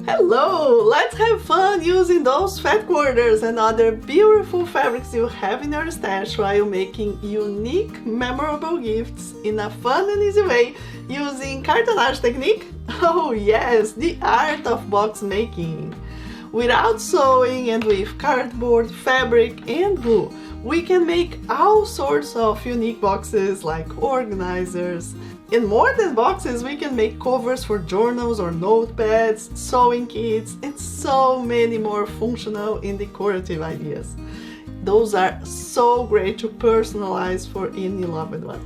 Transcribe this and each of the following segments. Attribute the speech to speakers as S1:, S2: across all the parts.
S1: Hello! Let's have fun using those fat quarters and other beautiful fabrics you have in your stash while making unique, memorable gifts in a fun and easy way using cartonnage technique. Oh yes, the art of box making. Without sewing and with cardboard, fabric and glue, we can make all sorts of unique boxes like organizers. In more than boxes, we can make covers for journals or notepads, sewing kits, and so many more functional and decorative ideas. Those are so great to personalize for any loved one.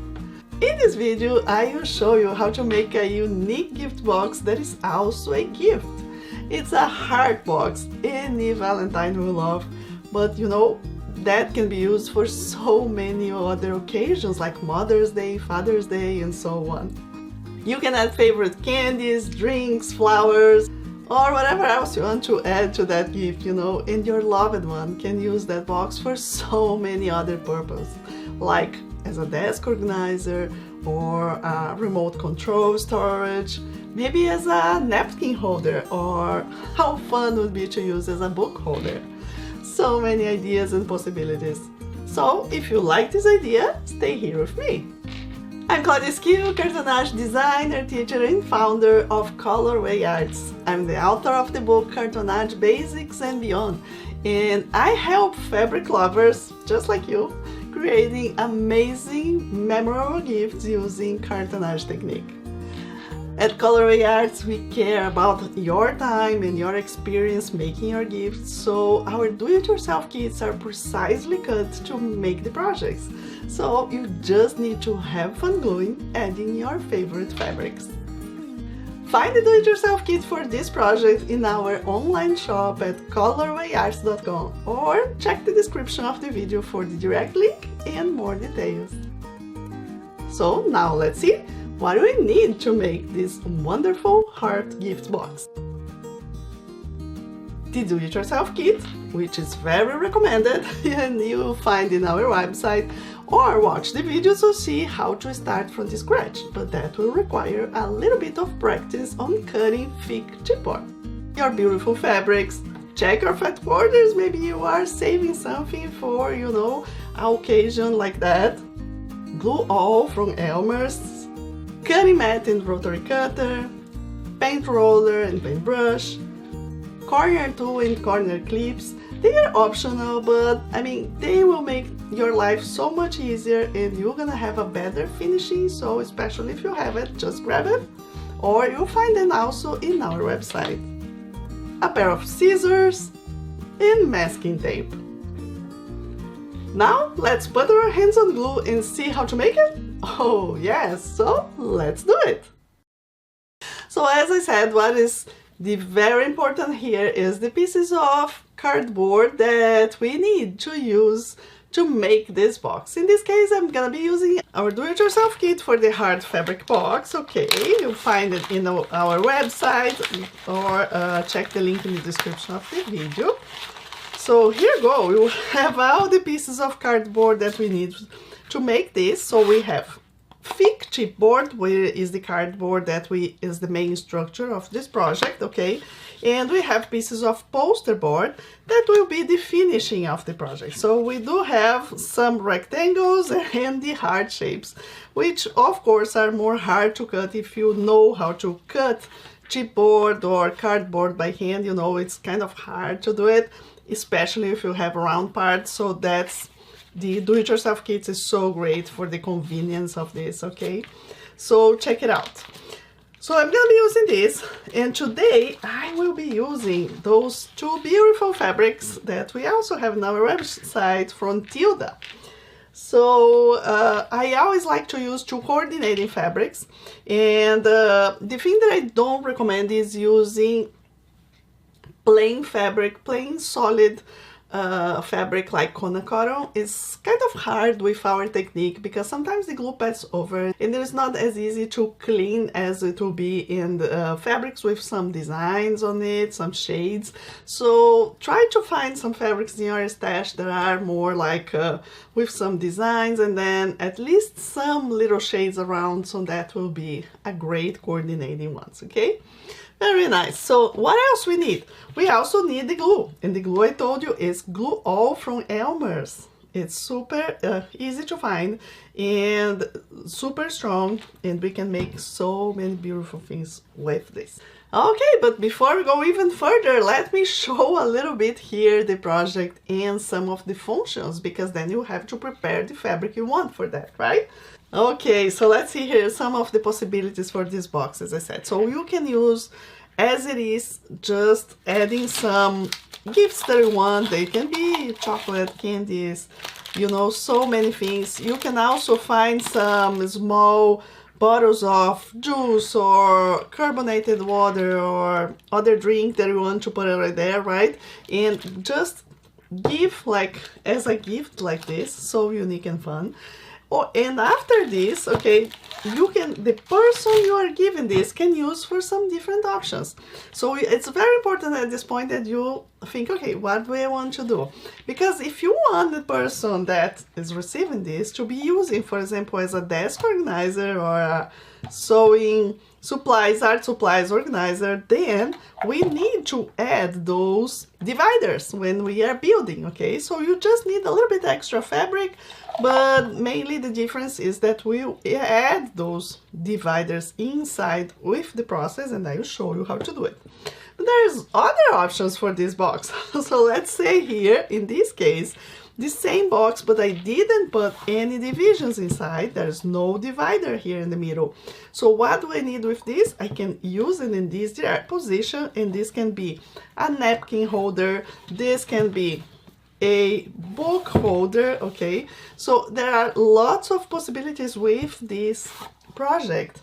S1: In this video, I will show you how to make a unique gift box that is also a gift. It's a heart box any Valentine will love, but you know, that can be used for so many other occasions like Mother's Day, Father's Day, and so on. You can add favorite candies, drinks, flowers, or whatever else you want to add to that gift, you know, and your loved one can use that box for so many other purposes, like as a desk organizer or a remote control storage, maybe as a napkin holder, or how fun would be to use as a book holder. So many ideas and possibilities. So if you like this idea, stay here with me. I'm Claudia, cartonnage designer, teacher and founder of Colorway Arts. I'm the author of the book Cartonnage Basics and Beyond, and I help fabric lovers just like you creating amazing, memorable gifts using cartonnage technique. At Colorway Arts, we care about your time and your experience making your gifts, so our do-it-yourself kits are precisely cut to make the projects. So you just need to have fun gluing, adding your favorite fabrics. Find the do-it-yourself kit for this project in our online shop at colorwayarts.com or check the description of the video for the direct link and more details. So now let's see what do we need to make this wonderful heart gift box. The do-it-yourself kit, which is very recommended and you'll find in our website, or watch the video to see how to start from the scratch, but that will require a little bit of practice on cutting thick chipboard. Your beautiful fabrics, check your fat quarters, maybe you are saving something for, you know, an occasion like that. Glue all from Elmer's, cutting mat and rotary cutter, paint roller and paintbrush, corner tool and corner clips. They are optional, but I mean, they will make your life so much easier and you're gonna have a better finishing, so especially if you have it, just grab it, or you'll find them also in our website. A pair of scissors and masking tape. Now let's put our hands on glue and see how to make it? Oh yes, so let's do it! So as I said, what is the very important here is the pieces of cardboard that we need to use to make this box. In this case, I'm gonna be using our do-it-yourself kit for the heart fabric box. Okay, you'll find it in our website or check the link in the description of the video. So here we go, we have all the pieces of cardboard that we need to make this. So we have thick chipboard, where is the cardboard that is the main structure of this project, okay? And we have pieces of poster board that will be the finishing of the project. So we do have some rectangles and the heart shapes, which of course are more hard to cut if you know how to cut chipboard or cardboard by hand. You know, it's kind of hard to do it, especially if you have round parts. So that's the do-it-yourself kits is so great for the convenience of this, okay? So check it out. So I'm gonna be using this, and today I will be using those two beautiful fabrics that we also have on our website from Tilda. So I always like to use two coordinating fabrics, and the thing that I don't recommend is using plain fabric, plain solid fabric like Kona cotton. Is kind of hard with our technique because sometimes the glue pads over and it is not as easy to clean as it will be in the fabrics with some designs on it, some shades. So try to find some fabrics in your stash that are more like with some designs and then at least some little shades around, so that will be a great coordinating ones, okay? Very nice. So what else we need? We also need the glue. And the glue I told you is Glue All from Elmer's. It's super easy to find and super strong, and we can make so many beautiful things with this. Okay, but before we go even further, let me show a little bit here the project and some of the functions, because then you have to prepare the fabric you want for that, right? Okay, so let's see here some of the possibilities for this box, as I said. So you can use as it is, just adding some gifts that you want. They can be chocolate, candies, you know, so many things. You can also find some small bottles of juice or carbonated water or other drink that you want to put it right there, right? And just give like as a gift like this, so unique and fun. Oh, and after this, okay, you can, the person you are giving this can use for some different options. So it's very important at this point that you think, okay, what do I want to do? Because if you want the person that is receiving this to be using, for example, as a desk organizer or a sewing supplies, art supplies organizer, then we need to add those dividers when we are building, okay? So you just need a little bit extra fabric, but mainly the difference is that we add those dividers inside with the process, and I will show you how to do it. There's other options for this box. So let's say here, in this case, the same box, but I didn't put any divisions inside. There's no divider here in the middle. So what do I need with this? I can use it in this direct position, and this can be a napkin holder. This can be a book holder, okay? So there are lots of possibilities with this project.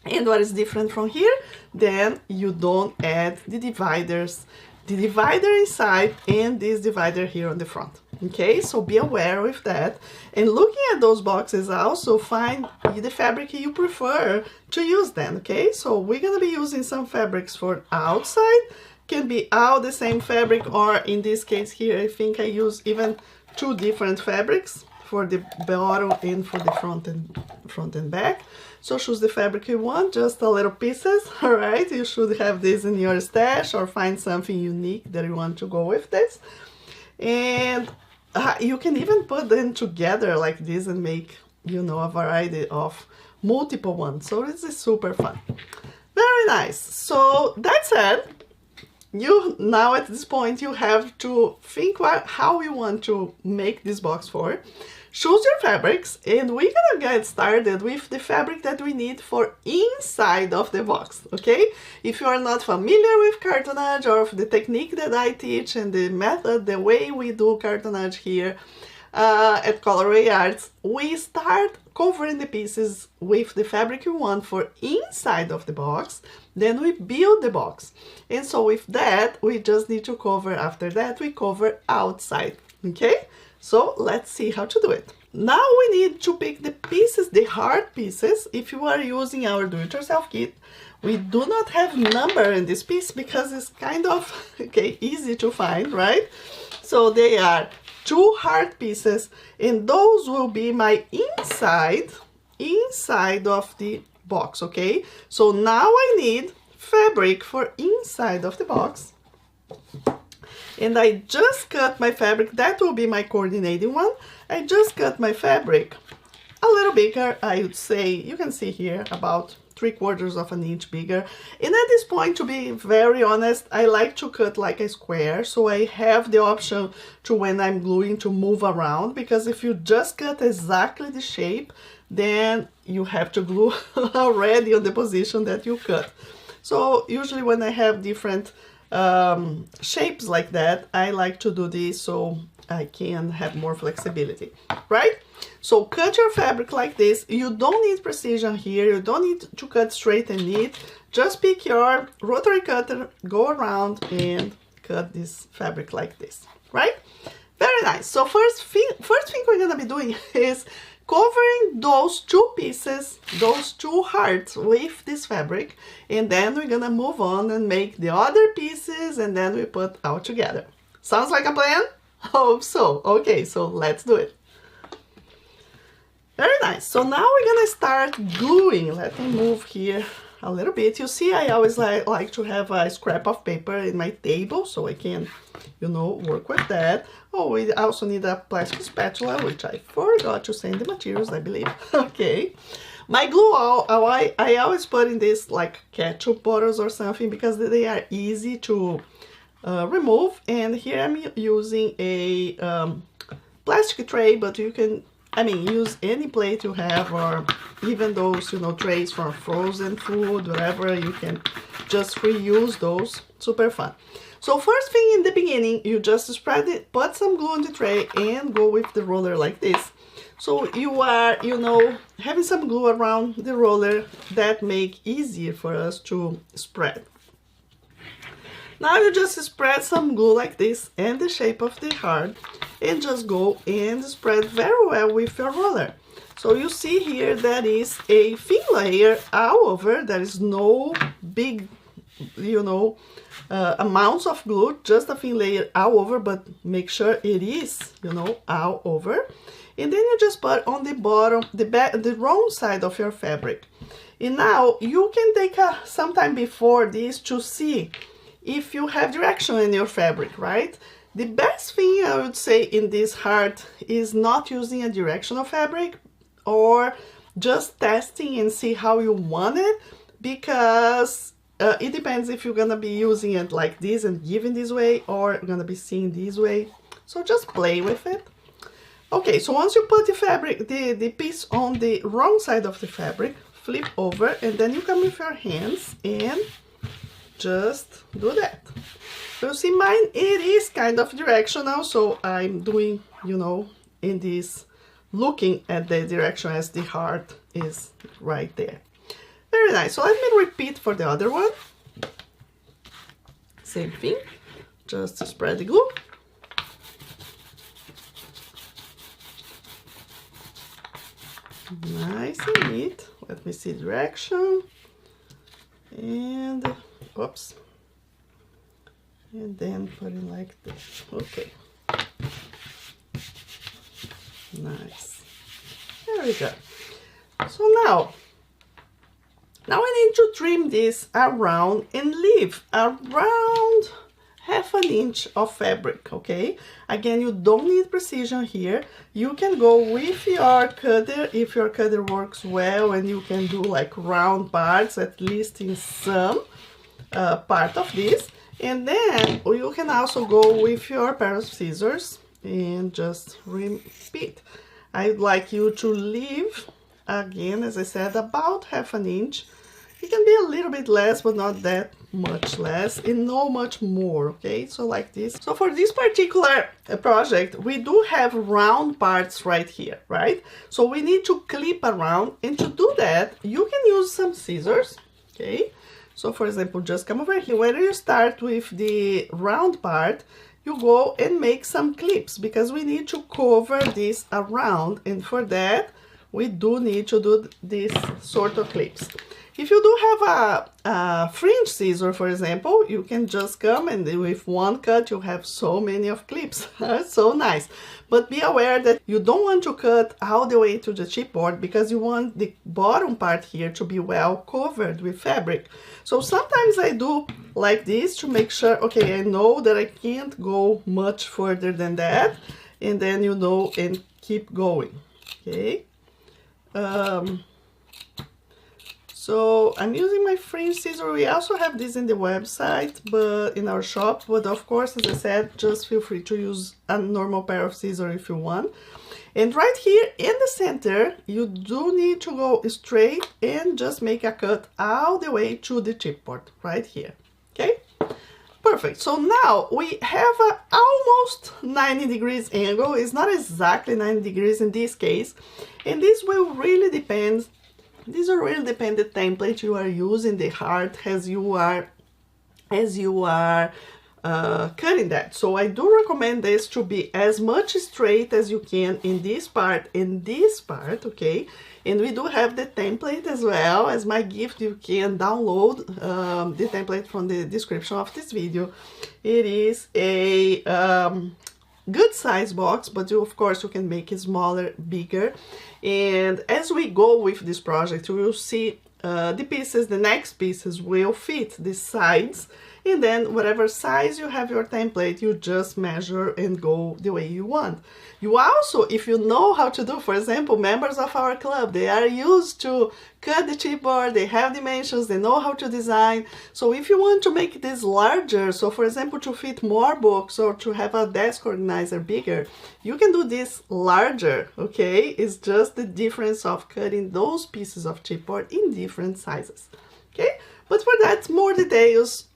S1: And what is different from here? Then you don't add the dividers. The divider inside and this divider here on the front, okay? So be aware with that. And looking at those boxes, also find the fabric you prefer to use then, okay? So we're gonna be using some fabrics for outside. Can be all the same fabric, or in this case here, I think I use even two different fabrics for the bottom and for the front and back. So choose the fabric you want, just a little pieces, all right? You should have this in your stash or find something unique that you want to go with this. And you can even put them together like this and make, you know, a variety of multiple ones. So this is super fun. Very nice. So that said, you now at this point you have to think how you want to make this box for. Choose your fabrics, and we're gonna get started with the fabric that we need for inside of the box, okay? If you are not familiar with cartonnage or the technique that I teach and the method, the way we do cartonnage here at Colorway Arts, we start covering the pieces with the fabric you want for inside of the box, then we build the box. And so with that, we just need to cover, after that, we cover outside, okay? So let's see how to do it. Now we need to pick the pieces, the hard pieces. If you are using our do-it-yourself kit, we do not have number in this piece because it's kind of, okay, easy to find, right? So they are two hard pieces, and those will be my inside of the box, okay? So now I need fabric for inside of the box. And I just cut my fabric, that will be my coordinating one. I just cut my fabric a little bigger, I would say, you can see here, about 3/4 of an inch bigger. And at this point, to be very honest, I like to cut like a square, so I have the option to, when I'm gluing, to move around, because if you just cut exactly the shape, then you have to glue already on the position that you cut. So usually when I have different shapes like that, I like to do this so I can have more flexibility, right? So cut your fabric like this. You don't need precision here, you don't need to cut straight and neat. Just pick your rotary cutter, go around and cut this fabric like this, right? Very nice. So first thing we're gonna be doing is covering those two pieces, those two hearts with this fabric, and then we're gonna move on and make the other pieces, and then we put all together. Sounds like a plan? Hope so. Okay, so let's do it. Very nice. So now we're gonna start gluing. Let me move here a little bit. You see, I always like to have a scrap of paper in my table so I can, you know, work with that. Oh, we also need a plastic spatula, which I forgot to send the materials, I believe. Okay. My glue, I always put in this like ketchup bottles or something because they are easy to remove. And here I'm using a plastic tray, but you can, I mean, use any plate you have, or even those, you know, trays for frozen food, whatever, you can just reuse those. Super fun. So first thing in the beginning, you just spread it, put some glue on the tray and go with the roller like this. So you are, you know, having some glue around the roller that make easier for us to spread. Now you just spread some glue like this in the shape of the heart and just go and spread very well with your roller. So you see here that is a thin layer all over. There is no big, you know, amounts of glue, just a thin layer all over, but make sure it is, you know, all over. And then you just put on the bottom, the wrong side of your fabric. And now you can take some time before this to see if you have direction in your fabric, right? The best thing I would say in this heart is not using a directional fabric or just testing and see how you want it, because it depends if you're gonna be using it like this and giving this way, or you're gonna be seeing this way. So just play with it. Okay, so once you put the fabric, the piece on the wrong side of the fabric, flip over, and then you come with your hands and just do that. So you see mine, it is kind of directional, so I'm doing, you know, in this, looking at the direction as the heart is right there. Very nice. So let me repeat for the other one. Same thing, just spread the glue. Nice and neat. Let me see direction. And, oops. And then put it like this. Okay. Nice. There we go. So now I need to trim this around and leave around half an inch of fabric, okay? Again, you don't need precision here. You can go with your cutter if your cutter works well, and you can do like round parts, at least in some part of this. And then you can also go with your pair of scissors and just repeat. I'd like you to leave, again, as I said, about half an inch. It can be a little bit less, but not that much less, and no much more, okay? So like this. So for this particular project, we do have round parts right here, right? So we need to clip around, and to do that, you can use some scissors, okay? So for example, just come over here. When you start with the round part, you go and make some clips, because we need to cover this around, and for that, we do need to do this sort of clips. If you do have a fringe scissor, for example, you can just come and with one cut you have so many of clips. So nice. But be aware that you don't want to cut all the way to the chipboard, because you want the bottom part here to be well covered with fabric. So sometimes I do like this to make sure, okay, I know that I can't go much further than that, and then you know, and keep going, okay? So I'm using my fringe scissor. We also have this in the website, but in our shop, but of course, as I said, just feel free to use a normal pair of scissors if you want. And right here in the center, you do need to go straight and just make a cut all the way to the chipboard right here, okay? Perfect. So now we have a almost 90 degrees angle. It's not exactly 90 degrees in this case, and this will really depend. These will really depend the template you are using, the heart, as you are cutting that. So I do recommend this to be as much straight as you can in this part and this part, okay? And we do have the template as well as my gift. You can download the template from the description of this video. It is a good size box, but of course you can make it smaller, bigger. And as we go with this project, you will see the pieces, the next pieces will fit the sides, and then whatever size you have your template, you just measure and go the way you want. You also, if you know how to do, for example, members of our club, they are used to cut the chipboard, they have dimensions, they know how to design. So if you want to make this larger, so for example, to fit more books or to have a desk organizer bigger, you can do this larger, okay? It's just the difference of cutting those pieces of chipboard in different sizes, okay? But for that, more details,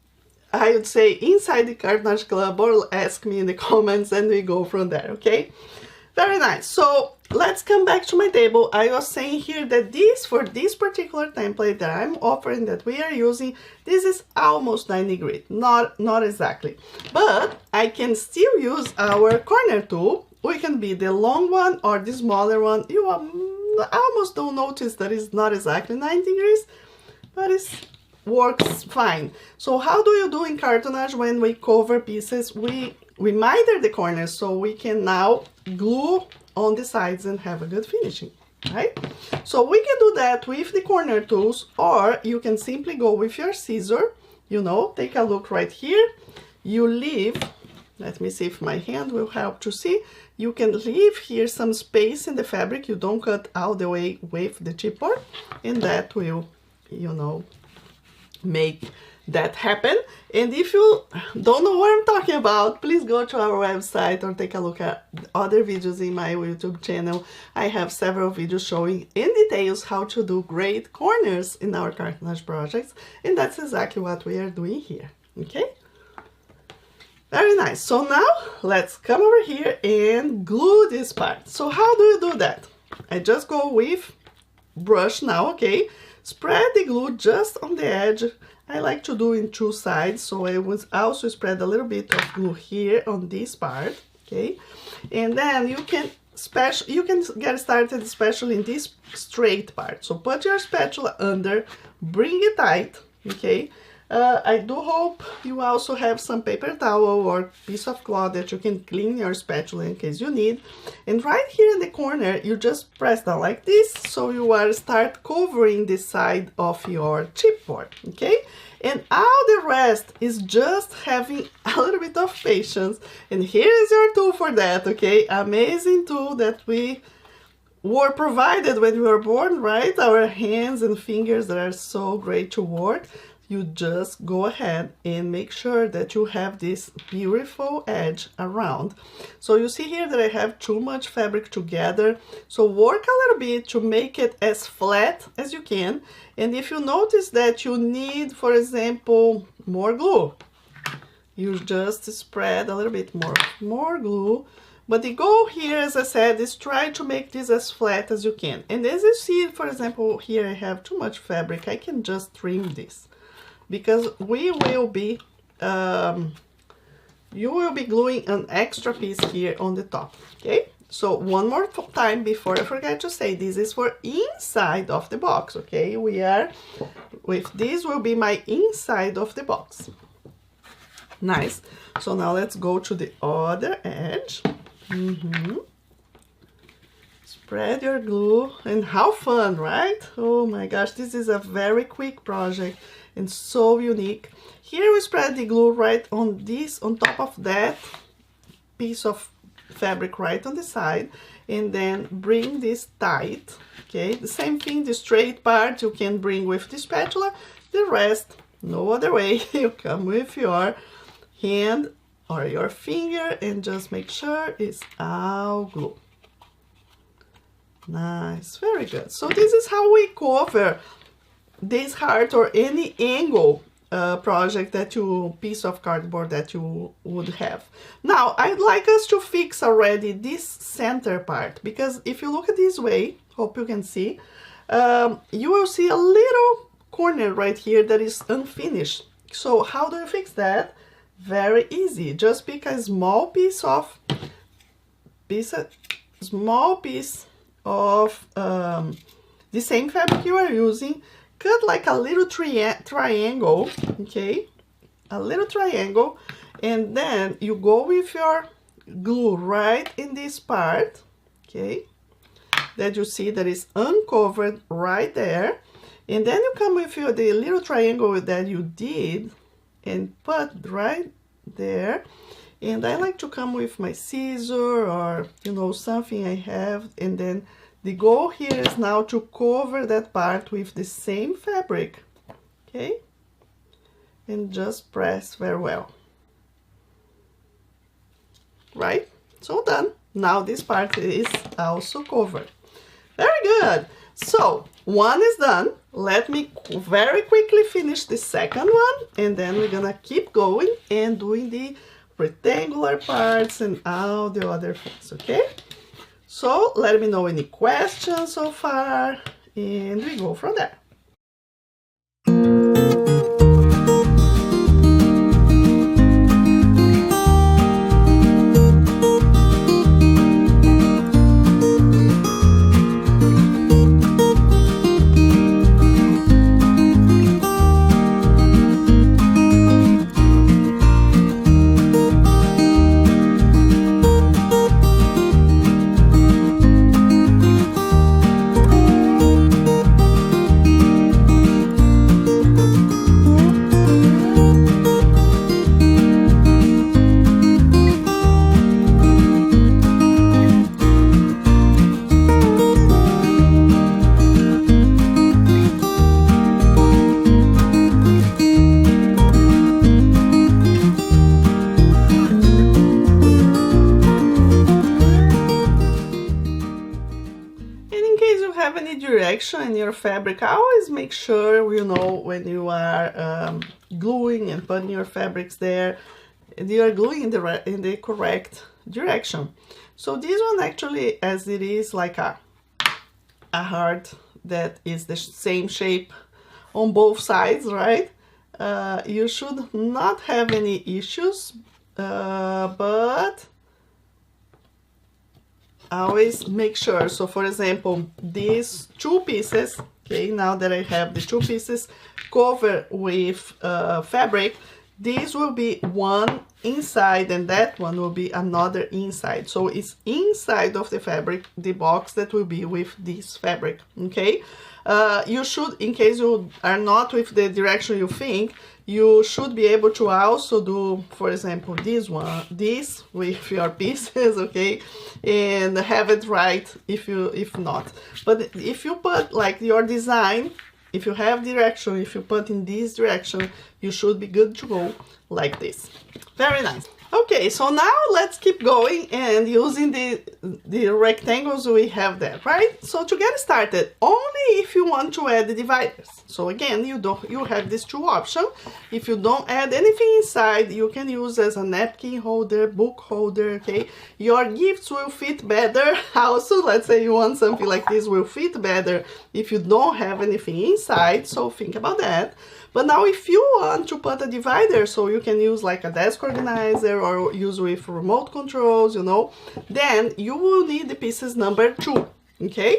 S1: I would say inside the Cartonnage Club, or ask me in the comments and we go from there, okay? Very nice. So let's come back to my table. I was saying here that for this particular template that I'm offering, that we are using, this is almost 90 grit, not exactly. But I can still use our corner tool. We can be the long one or the smaller one. You almost don't notice that it's not exactly 90 degrees, but it's works fine. So how do you do in cartonnage when we cover pieces? We miter the corners so we can now glue on the sides and have a good finishing, right? So we can do that with the corner tools, or you can simply go with your scissor, you know, take a look right here. You leave, let me see if my hand will help to see. You can leave here some space in the fabric. You don't cut all the way with the chipboard, and that will, you know, make that happen. And if you don't know what I'm talking about, please go to our website or take a look at other videos in my YouTube channel. I have several videos showing in details how to do great corners in our cartonnage projects, and that's exactly what we are doing here, okay? Very nice. So now let's come over here and glue this part. So how do you do that? I just go with brush now, okay? Spread the glue just on the edge. I like to do in two sides, so I will also spread a little bit of glue here on this part, okay? And then you can get started especially in this straight part. So put your spatula under, bring it tight, okay? I do hope you also have some paper towel or piece of cloth that you can clean your spatula in case you need. And right here in the corner, you just press down like this, so you are start covering the side of your chipboard, okay? And all the rest is just having a little bit of patience. And here is your tool for that, okay? Amazing tool that we were provided when we were born, right? Our hands and fingers that are so great to work. You just go ahead and make sure that you have this beautiful edge around. So you see here that I have too much fabric together. So work a little bit to make it as flat as you can. And if you notice that you need, for example, more glue, you just spread a little bit more glue. But the goal here, as I said, is try to make this as flat as you can. And as you see, for example, here I have too much fabric, I can just trim this. Because we will be, you will be gluing an extra piece here on the top, okay? So one more time before I forget to say, this is for inside of the box, okay? We are, with this will be my inside of the box. Nice. So now let's go to the other edge. Spread your glue, and how fun, right? Oh my gosh, this is a very quick project and so unique. Here we spread the glue right on this, on top of that piece of fabric right on the side, and then bring this tight, okay? The same thing, the straight part you can bring with the spatula, the rest, no other way. You come with your hand or your finger and just make sure it's all glue. Nice, very good. So this is how we cover this heart or any angle project that you, piece of cardboard that you would have. Now, I'd like us to fix already this center part, because if you look at this way, hope you can see, you will see a little corner right here that is unfinished. So how do you fix that? Very easy. Just pick a small piece of the same fabric you are using, cut like a little triangle, okay, a little triangle, and then you go with your glue right in this part, okay, that you see that is uncovered right there, And then you come with the little triangle that you did and put right there. And I like to come with my scissor or, you know, something I have. And then the goal here is now to cover that part with the same fabric, okay? And just press very well. Right? So done. Now this part is also covered. Very good. So one is done. Let me very quickly finish the second one, and then we're gonna keep going and doing the rectangular parts and all the other things, okay? So let me know any questions so far, and we go from there. Direction in your fabric, always make sure, you know, when you are gluing and putting your fabrics there, you are gluing in the correct direction. So this one actually, as it is like a heart that is the same shape on both sides, right? You should not have any issues, but always make sure. So for example, these two pieces, okay, now that I have the two pieces covered with fabric, this will be one inside and that one will be another inside. So it's inside of the fabric, the box that will be with this fabric, okay? You should, in case you are not with the direction you think, you should be able to also do, for example, this with your pieces, okay, and have it right if not. But if you put like your design, if you have direction, if you put in this direction, you should be good to go like this. Very nice. Okay, so now let's keep going and using the rectangles we have there, right? So to get started, only if you want to add the dividers. So again, you have these two options. If you don't add anything inside, you can use as a napkin holder, book holder, okay? Your gifts will fit better. Also, let's say you want something like this will fit better if you don't have anything inside, so think about that. But now if you want to put a divider, so you can use like a desk organizer or use with remote controls, you know, then you will need the pieces number 2, okay?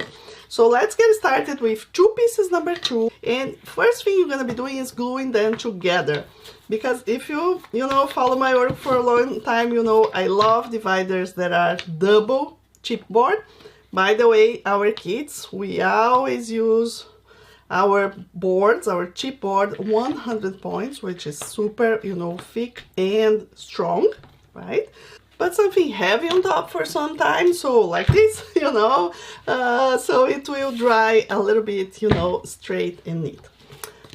S1: So let's get started with two pieces number 2. And first thing you're gonna be doing is gluing them together. Because if you know, follow my work for a long time, you know, I love dividers that are double chipboard. By the way, our kids, we always use our boards, our chipboard 100 points, which is super, you know, thick and strong, right? But something heavy on top for some time, so like this, you know, so it will dry a little bit, you know, straight and neat.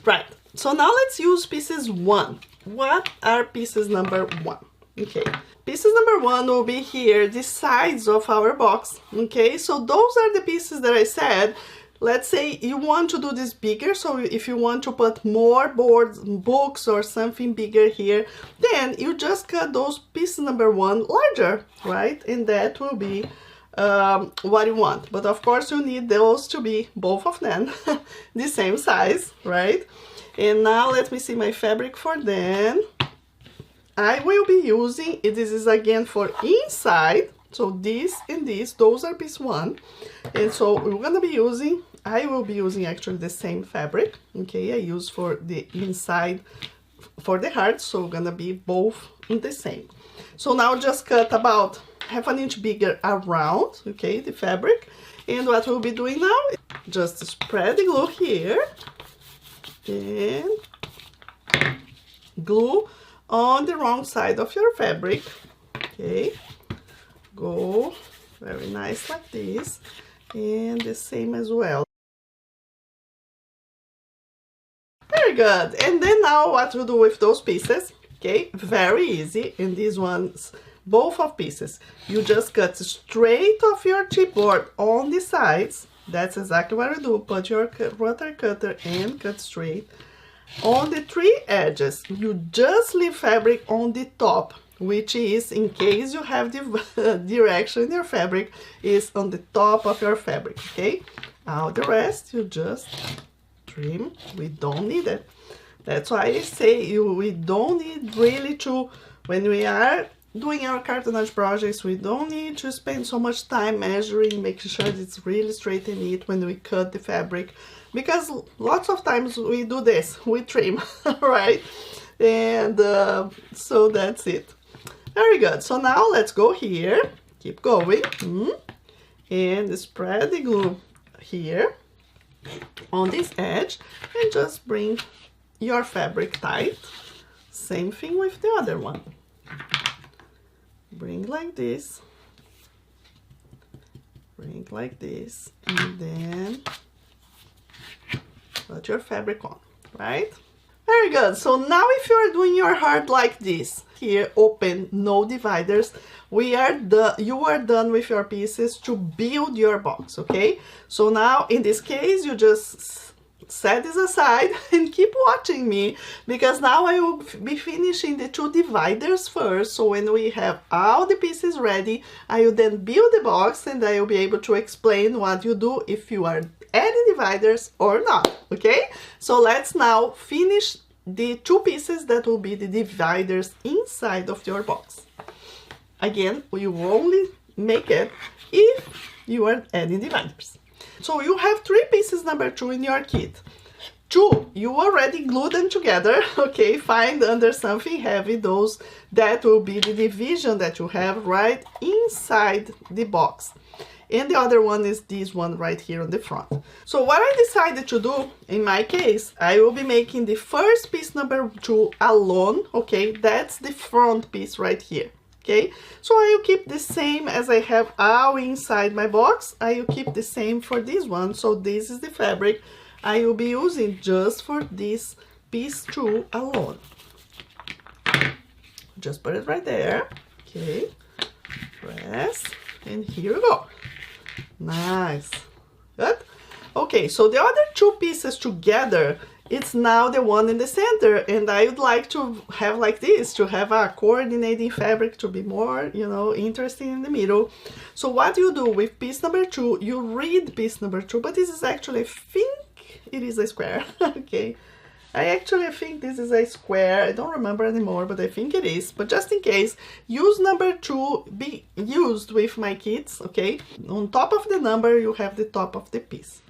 S1: Right, so now let's use pieces 1. What are pieces number 1? Okay, pieces number 1 will be here, the sides of our box, okay? So those are the pieces that I said. Let's say you want to do this bigger, so if you want to put more boards, books or something bigger here, then you just cut those pieces number 1 larger, right? And that will be what you want. But of course you need those to be, both of them, the same size, right? And now let me see my fabric for them. I will be using, this is again for inside, so this and this, those are piece 1. And so we're gonna be using, I will be using actually the same fabric, okay? I use for the inside, for the heart, so we're gonna be both in the same. So now just cut about ½ an inch bigger around, okay, the fabric. And what we'll be doing now, just spread the glue here, and glue on the wrong side of your fabric. Okay, go very nice like this, and the same as well. Very good. And then now what to do with those pieces? Okay, very easy. And these ones, both of pieces, you just cut straight off your chipboard on the sides. That's exactly what you do. Put your rotary cutter and cut straight. On the 3 edges, you just leave fabric on the top, which is, in case you have the direction in your fabric, is on the top of your fabric, okay? All the rest, you just trim. We don't need it. That's why I say we don't need really to, when we are doing our cartonnage projects, we don't need to spend so much time measuring, making sure it's really straight and neat when we cut the fabric, because lots of times we do this, we trim, right? And so that's it. Very good. So now let's go here, keep going, and spread the glue here on this edge, and just bring your fabric tight. Same thing with the other one. Bring like this, bring like this, and then put your fabric on, right? Very good. So now if you're doing your heart like this, here open, no dividers, you are done with your pieces to build your box, okay? So now in this case, you just set this aside and keep watching me, because now I will be finishing the 2 dividers first. So when we have all the pieces ready, I will then build the box, and I will be able to explain what you do if you are adding dividers or not, okay? So let's now finish the 2 pieces that will be the dividers inside of your box. Again, you only make it if you are adding dividers. So you have 3 pieces number 2 in your kit. 2, you already glue them together, okay? Find under something heavy, those that will be the division that you have right inside the box. And the other one is this one right here on the front. So what I decided to do, in my case, I will be making the first piece number 2 alone, okay? That's the front piece right here. Okay, so I will keep the same as I have all inside my box. I will keep the same for this one. So this is the fabric I will be using just for this piece 2 alone. Just put it right there. Okay, press, and here we go. Nice. Good. Okay, so the other 2 pieces together, it's now the one in the center, and I would like to have like this, to have a coordinating fabric to be more, you know, interesting in the middle. So what you do with piece number 2, you read piece number 2, but this is actually, I think it is a square, okay? I actually think this is a square, I don't remember anymore, but I think it is. But just in case, use number 2 be used with my kits, okay? On top of the number, you have the top of the piece.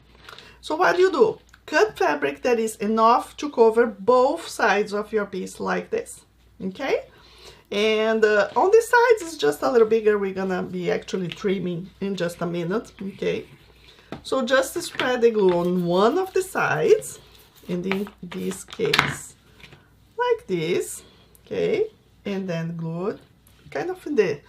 S1: So what you do? Cut fabric that is enough to cover both sides of your piece like this, okay? And on the sides it's just a little bigger. We're gonna be actually trimming in just a minute, okay? So just spread the glue on one of the sides, and in this case, like this, okay? And then glue it kind of in the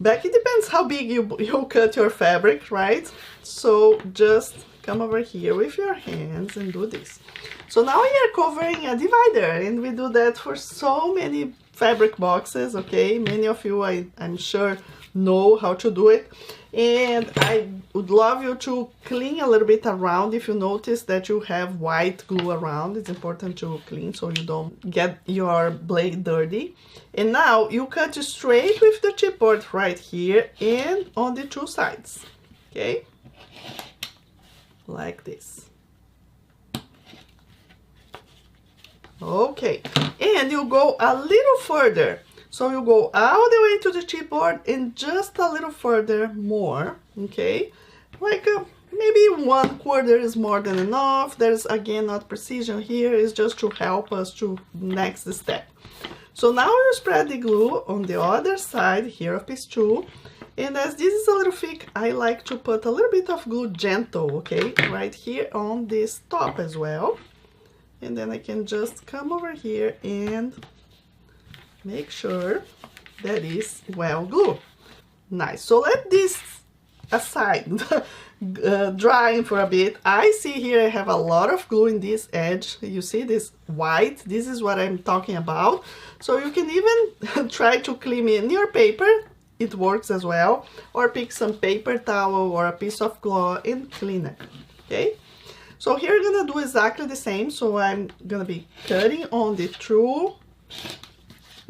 S1: back. It depends how big you cut your fabric, right? So just come over here with your hands and do this. So now we are covering a divider, and we do that for so many fabric boxes, okay? Many of you, I'm sure, know how to do it. And I would love you to clean a little bit around. If you notice that you have white glue around, it's important to clean so you don't get your blade dirty. And now you cut straight with the chipboard right here and on the 2 sides, okay? Like this. Okay, and you go a little further. So you go all the way to the chipboard and just a little further more, okay? Like maybe 1/4 is more than enough. There's again not precision here, it's just to help us to next step. So now you spread the glue on the other side here of piece 2. And as this is a little thick, I like to put a little bit of glue gentle, okay? Right here on this top as well. and then I can just come over here and make sure that is well glued. Nice. So let this aside, drying for a bit. I see here I have a lot of glue in this edge. You see this white? This is what I'm talking about. So you can even try to clean in your paper. It works as well. Or pick some paper towel or a piece of cloth and clean it. Okay? So here I'm gonna do exactly the same. So I'm gonna be cutting on the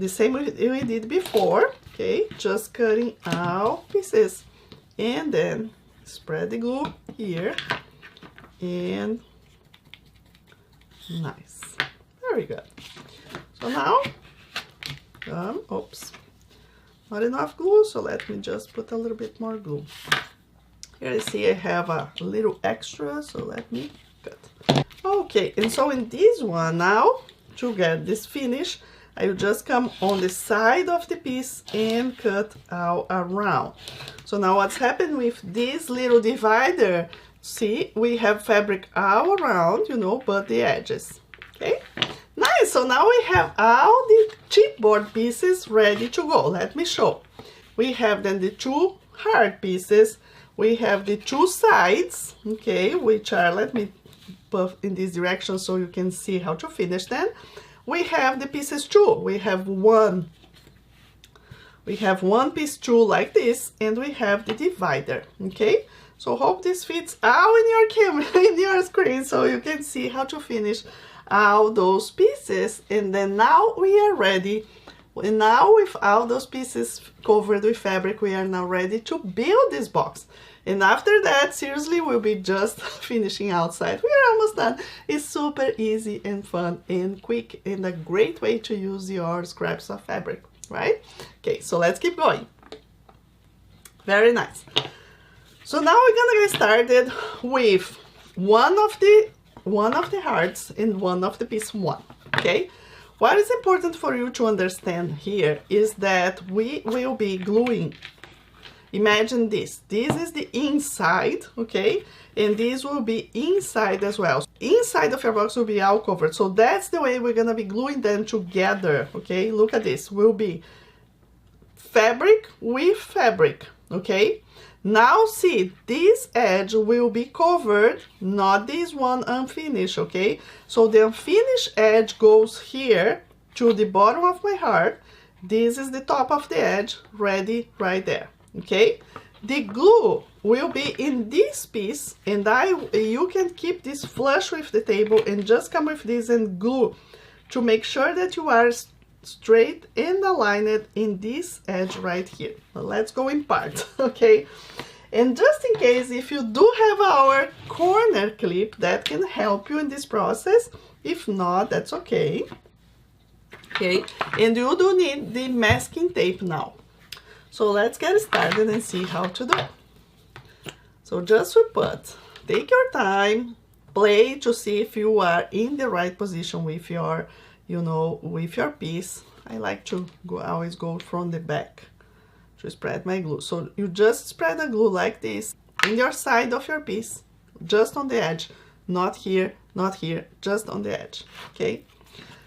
S1: same way we did before. Okay, just cutting out pieces, and then spread the glue here, and nice, very good. So now, oops, not enough glue, so let me just put a little bit more glue. Here you see I have a little extra, so let me cut. Okay, and so in this one now, to get this finish, I will just come on the side of the piece and cut out around. So now what's happened with this little divider, see, we have fabric all around, you know, but the edges. Okay, nice. So now we have all the chipboard pieces ready to go. Let me show. We have then the two hard pieces. We have the two sides, okay, which are, let me put in this direction so you can see how to finish them. We have the pieces too. We have one piece too like this, and we have the divider. Okay, so hope this fits all in your camera, in your screen, so you can see how to finish all those pieces. And then now we are ready. And now with all those pieces covered with fabric, we are now ready to build this box. And after that, seriously, we'll be just finishing outside. We are almost done. It's super easy and fun and quick and a great way to use your scraps of fabric, right? Okay, so let's keep going. Very nice. So now we're gonna get started with one of the hearts and one of the piece one, okay? What is important for you to understand here is that we will be gluing. Imagine this. This is the inside, okay? And this will be inside as well. Inside of your box will be all covered. So that's the way we're gonna be gluing them together, okay? Look at this. Will be fabric with fabric, okay? Now see, this edge will be covered, not this one unfinished, okay? So the unfinished edge goes here to the bottom of my heart. This is the top of the edge, ready right there. Okay, the glue will be in this piece, and you can keep this flush with the table and just come with this and glue to make sure that you are straight and aligned in this edge right here. Now let's go in part, okay? And just in case, if you do have our corner clip, that can help you in this process. If not, that's okay. Okay, and you do need the masking tape now. So let's get started and see how to do it. So just take your time, play to see if you are in the right position with your, you know, with your piece. I like to always go from the back to spread my glue. So you just spread the glue like this in your side of your piece, just on the edge, not here, not here, just on the edge, okay?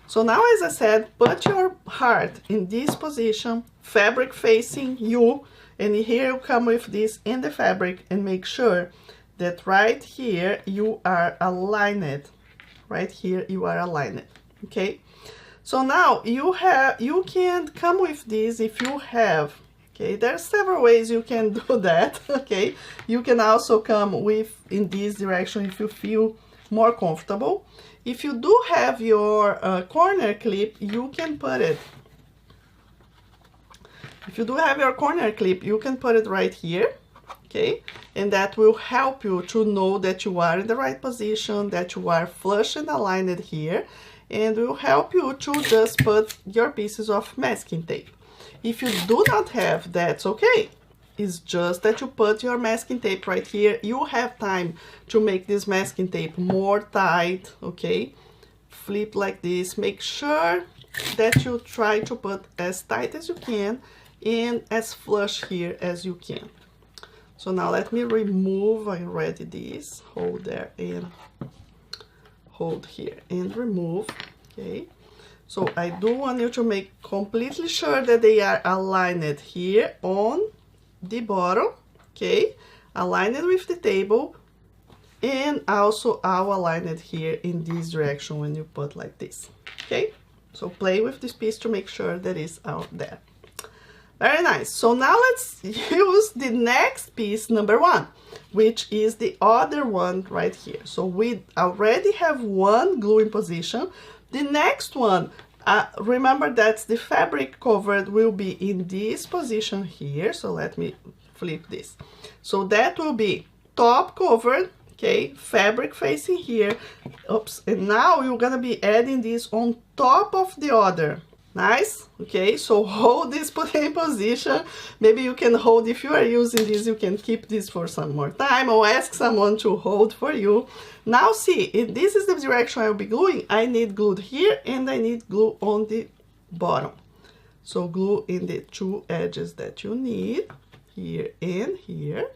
S1: So now, as I said, put your heart in this position, fabric facing you, and here you come with this in the fabric and make sure that right here you are aligned. Right here you are aligned, okay? So now you can come with this if you have, okay? There's several ways you can do that, okay? You can also come with in this direction if you feel more comfortable. If you do have your corner clip, you can put it. If you do have your corner clip, you can put it right here, okay? And that will help you to know that you are in the right position, that you are flush and aligned here, and will help you to just put your pieces of masking tape. If you do not have, that's okay. It's just that you put your masking tape right here. You have time to make this masking tape more tight, okay? Flip like this. Make sure that you try to put as tight as you can and as flush here as you can. So now let me remove already this. Hold there and hold here and remove, okay? So I do want you to make completely sure that they are aligned here on the bottom, okay? Aligned with the table, and also I'll align it here in this direction when you put like this, okay? So play with this piece to make sure that it's out there. Very nice. So now let's use the next piece, number 1, which is the other one right here. So we already have one gluing position. The next one, remember that the fabric covered will be in this position here. So let me flip this. So that will be top covered, okay, fabric facing here. Oops, and now you're gonna be adding this on top of the other. Nice, okay, so hold this in position. Maybe you can hold, if you are using this, you can keep this for some more time or ask someone to hold for you. Now see, if this is the direction I will be gluing, I need glue here and I need glue on the bottom. So glue in the 2 edges that you need, here and here,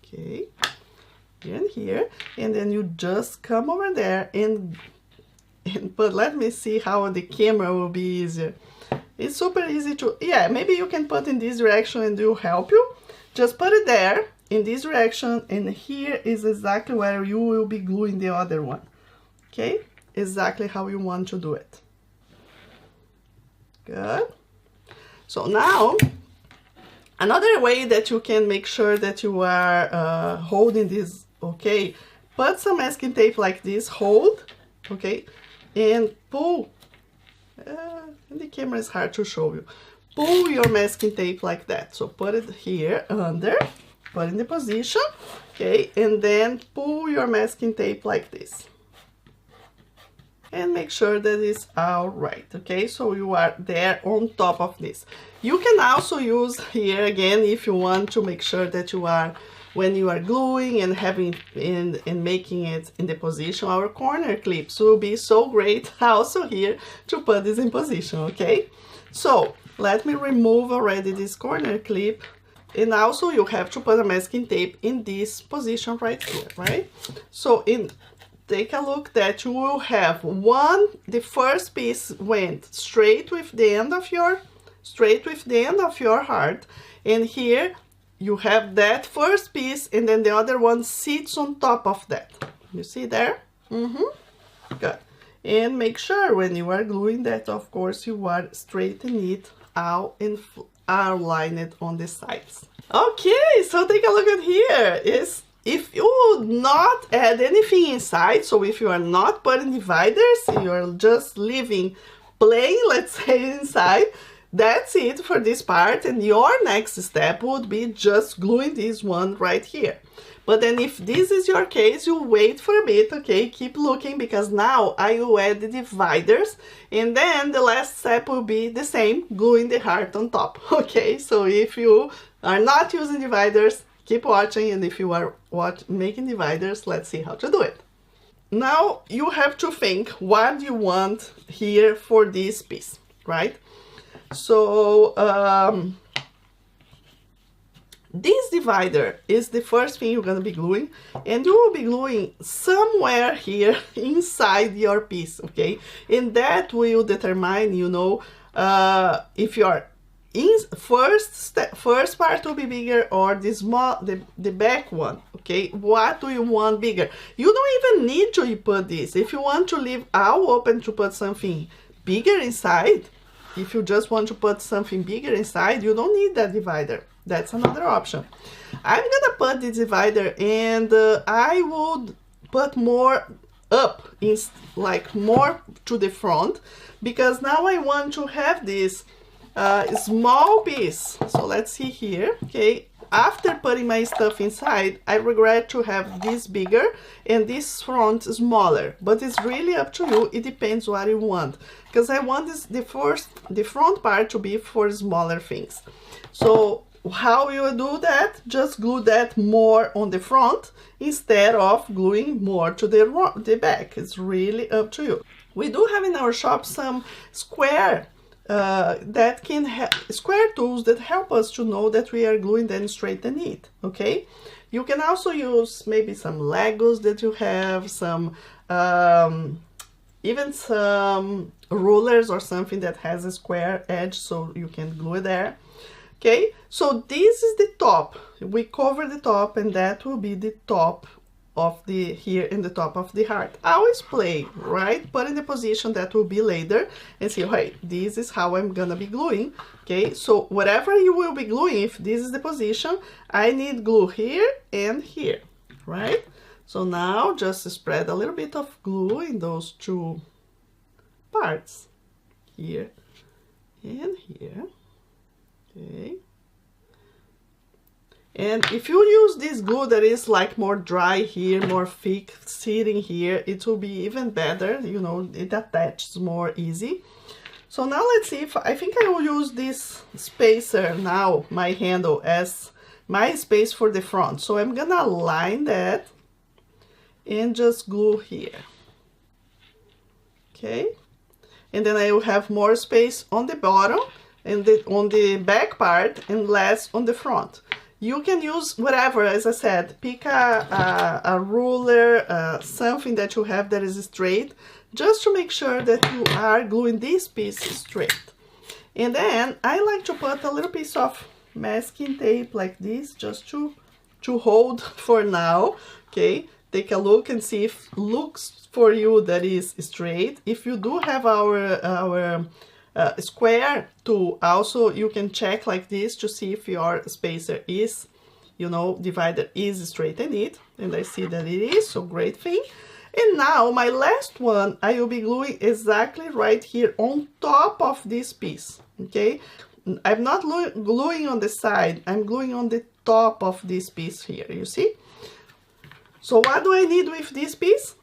S1: okay, here and here, and then you just come over there and but let me see how the camera will be easier. It's super easy to, yeah, maybe you can put in this direction and it will help you. Just put it there in this direction, and here is exactly where you will be gluing the other one, okay? Exactly how you want to do it. Good. So now, another way that you can make sure that you are holding this, okay, put some masking tape like this, hold, okay, and pull, the camera is hard to show you, pull your masking tape like that. So put it here under, put in the position, okay, and then pull your masking tape like this. And make sure that it's all right, okay? So you are there on top of this. You can also use here again, if you want to make sure that you are, when you are gluing and having and making it in the position, our corner clips will be so great also here to put this in position, okay? So let me remove already this corner clip, and also you have to put a masking tape in this position right here, right? So take a look that you will have the first piece went straight with the end of your heart, and here you have that first piece, and then the other one sits on top of that. You see there? Good. And make sure when you are gluing that, of course, you are straightening it out and align it on the sides. Okay, so take a look at here. If you would not add anything inside, so if you are not putting dividers, you're just leaving plain, let's say, inside, that's it for this part, and your next step would be just gluing this one right here. But then if this is your case, you wait for a bit, okay, keep looking, because now I will add the dividers, and then the last step will be the same, gluing the heart on top, okay? So if you are not using dividers, keep watching, and if you are making dividers, let's see how to do it. Now you have to think what you want here for this piece, right? So this divider is the first thing you're going to be gluing, and you will be gluing somewhere here inside your piece, okay? And that will determine, you know, if your first part will be bigger or the back one, okay? What do you want bigger? You don't even need to put this. If you want to leave all open to put something bigger inside, if you just want to put something bigger inside, you don't need that divider. That's another option. I'm gonna put the divider, and I would put more up, like more to the front, because now I want to have this small piece. So let's see here, okay? After putting my stuff inside, I regret to have this bigger and this front smaller, but it's really up to you. It depends what you want, because I want the front part to be for smaller things. So how you do that? Just glue that more on the front instead of gluing more to the back. It's really up to you. We do have in our shop some square square tools that help us to know that we are gluing them straight and neat, okay? You can also use maybe some Legos that you have, some even some rulers or something that has a square edge, so you can glue it there. Okay, so this is the top. We cover the top, and that will be the top of the, here in the top of the heart. Always play, right? Put in the position that will be later and see, hey, this is how I'm gonna be gluing. Okay, so whatever you will be gluing, if this is the position, I need glue here and here, right? So now just spread a little bit of glue in those two parts, here and here. Okay. And if you use this glue that is like more dry here, more thick sitting here, it will be even better, you know, it attaches more easy. So now let's see if, I think I will use this spacer now, my handle, as my space for the front. So I'm gonna align that and just glue here. Okay. And then I will have more space on the bottom and on the back part and less on the front. You can use whatever, as I said, pick a ruler, something that you have that is straight, just to make sure that you are gluing this piece straight. And then I like to put a little piece of masking tape like this, just to hold for now. Okay, take a look and see if it looks for you that is straight. If you do have our square tool, also you can check like this to see if your spacer is, you know, divider is straight and neat, and I see that it is, so great thing. And now my last one, I will be gluing exactly right here on top of this piece. Okay, I'm not gluing on the side, I'm gluing on the top of this piece here, you see. So what do I need with this piece?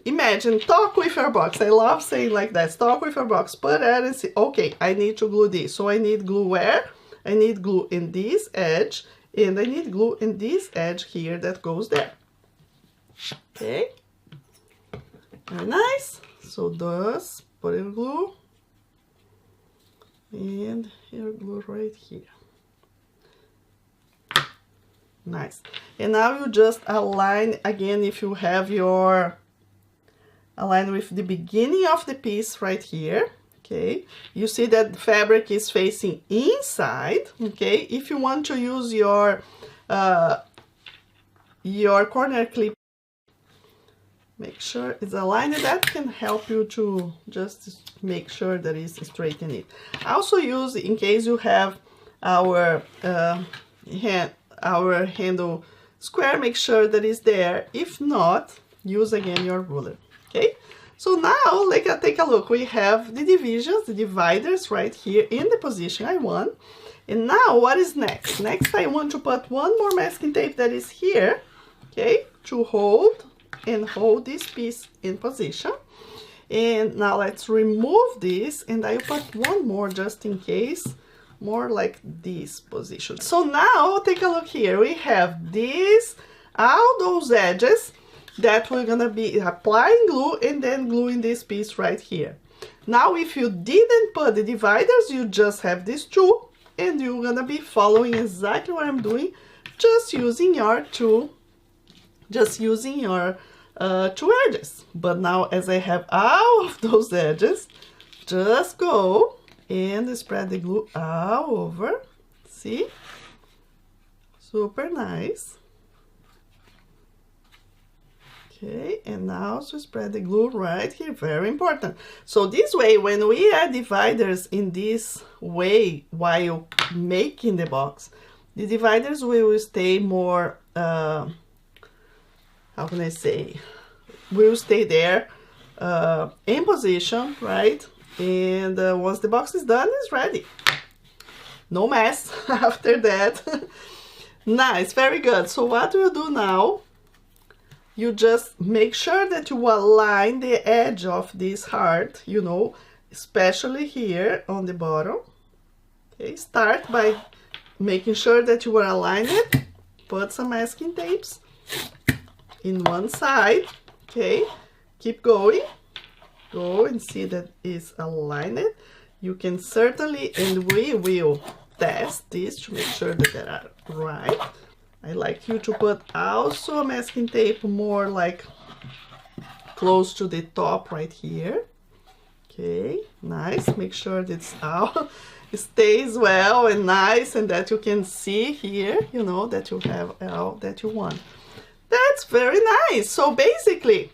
S1: Imagine, talk with your box. I love saying like that. Talk with your box. Put it and say, okay, I need to glue this. So I need glue where? I need glue in this edge, and I need glue in this edge here that goes there. Okay. Very nice. So just put in glue. And here glue right here. Nice. And now you just align again, if you have your align with the beginning of the piece right here. Okay, you see that the fabric is facing inside. Okay, if you want to use your corner clip, make sure it's aligned. That can help you to just make sure that it's straight in it. Also use, in case you have our handle square, make sure that it's there. If not, use again your ruler. Okay, so now take a look. We have the divisions, the dividers right here in the position I want. And now what is next? Next, I want to put one more masking tape that is here, okay, to hold this piece in position. And now let's remove this, and I'll put one more just in case, more like this position. So now take a look here. We have this, all those edges that we're gonna be applying glue and then gluing this piece right here. Now if you didn't put the dividers, you just have these two, and you're gonna be following exactly what I'm doing, just using your two edges. But now, as I have all of those edges, just go and spread the glue all over. See? Super nice. Okay, and now to spread the glue right here, very important. So this way, when we add dividers in this way while making the box, the dividers will stay more, how can I say, will stay there in position, right? And once the box is done, it's ready. No mess after that. Nice, very good. So what we'll do now, you just make sure that you align the edge of this heart, you know, especially here on the bottom. Okay, start by making sure that you are aligned it. Put some masking tapes in one side. Okay, keep going. Go and see that it's aligned. You can certainly, and we will test this to make sure that they are right. I like you to put also a masking tape more like close to the top right here. Okay, nice. Make sure that's all stays well and nice, and that you can see here, you know, that you have all that you want. That's very nice. So basically,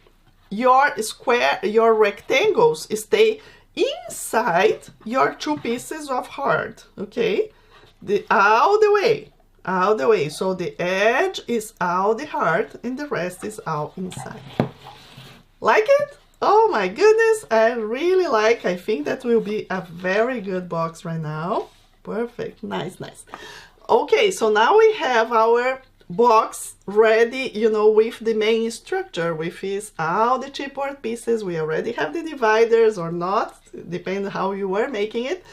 S1: your square, your rectangles stay inside your two pieces of heart, okay? All the way. So the edge is all the heart and the rest is all inside. Like it? Oh my goodness, I really like. I think that will be a very good box right now. Perfect, nice, nice. Okay, so now we have our box ready, you know, with the main structure, with is all the chipboard pieces. We already have the dividers or not, depending how you were making it.